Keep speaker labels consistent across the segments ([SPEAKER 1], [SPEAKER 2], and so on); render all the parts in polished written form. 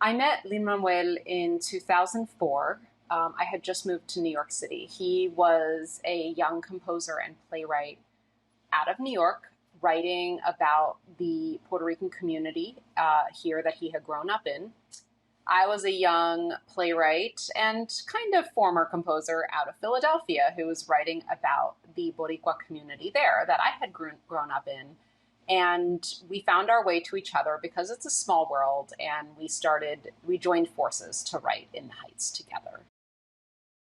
[SPEAKER 1] I met Lin-Manuel in 2004. I had just moved to New York City. He was a young composer and playwright out of New York, writing about the Puerto Rican community here that he had grown up in. I was a young playwright and kind of former composer out of Philadelphia who was writing about the Boricua community there that I had grown up in. And we found our way to each other because it's a small world, and we joined forces to write in the Heights together.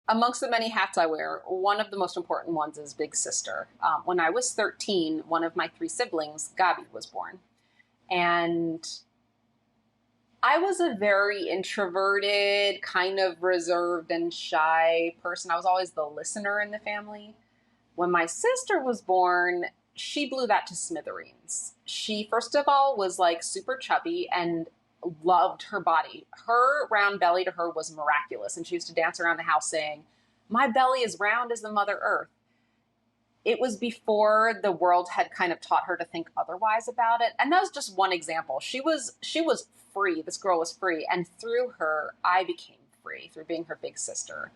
[SPEAKER 1] Amongst the many hats I wear, one of the most important ones is big sister. When I was 13, one of my three siblings, Gabi, was born. And I was a very introverted, kind of reserved and shy person. I was always the listener in the family. When my sister was born, she blew that to smithereens. She, first of all, was like super chubby and loved her body. Her round belly to her was miraculous. And she used to dance around the house saying, "My belly is round as the Mother Earth." It was before the world had kind of taught her to think otherwise about it. And that was just one example. She was free. This girl was free. And through her, I became free through being her big sister.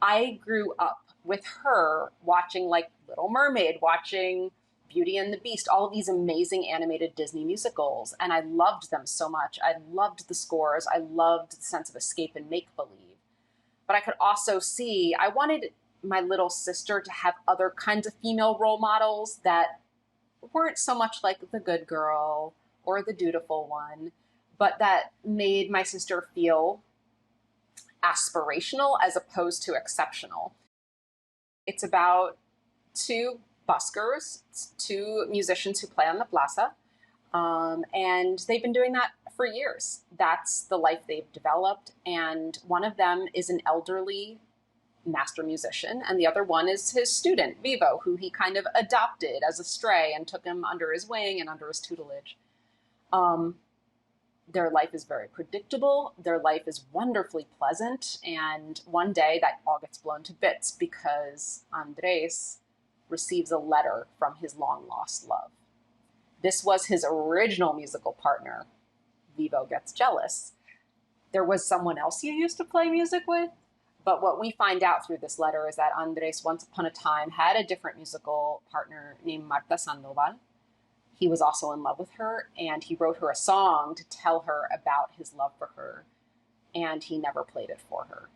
[SPEAKER 1] I grew up with her watching like Little Mermaid, watching Beauty and the Beast, all of these amazing animated Disney musicals. And I loved them so much. I loved the scores. I loved the sense of escape and make-believe. But I could also see, I wanted my little sister to have other kinds of female role models that weren't so much like the good girl or the dutiful one, but that made my sister feel aspirational as opposed to exceptional. It's about two buskers, two musicians who play on the plaza, and they've been doing that for years. That's the life they've developed, and one of them is an elderly master musician, and the other one is his student, Vivo, who he kind of adopted as a stray and took him under his wing and under his tutelage. Their life is very predictable. Their life is wonderfully pleasant. And one day that all gets blown to bits because Andres receives a letter from his long lost love. This was his original musical partner. Vivo gets jealous. There was someone else he used to play music with. But what we find out through this letter is that Andres once upon a time had a different musical partner named Marta Sandoval. He was also in love with her, and he wrote her a song to tell her about his love for her, and he never played it for her.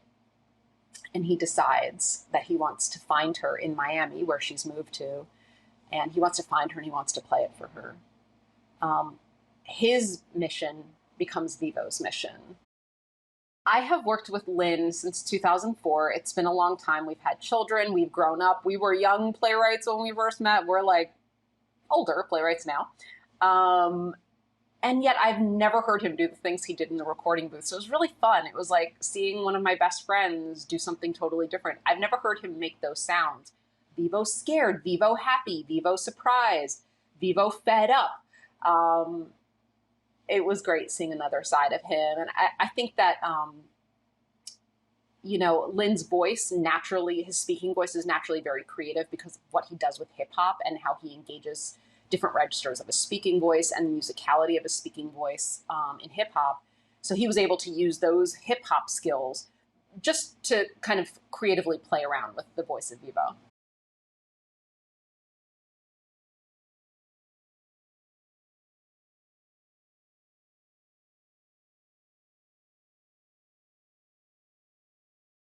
[SPEAKER 1] And he decides that he wants to find her in Miami, where she's moved to, and he wants to find her and he wants to play it for her. His mission becomes Vivo's mission. I have worked with Lynn since 2004. It's been a long time. We've had children. We've grown up. We were young playwrights when we first met. We're like older playwrights now. And yet I've never heard him do the things he did in the recording booth. So it was really fun. It was like seeing one of my best friends do something totally different. I've never heard him make those sounds. Vivo scared, Vivo happy, Vivo surprised, Vivo fed up. It was great seeing another side of him. And I think that, Lynn's voice naturally, his speaking voice is naturally very creative because of what he does with hip hop and how he engages different registers of his speaking voice and the musicality of his speaking voice in hip hop. So he was able to use those hip hop skills just to kind of creatively play around with the voice of Vivo.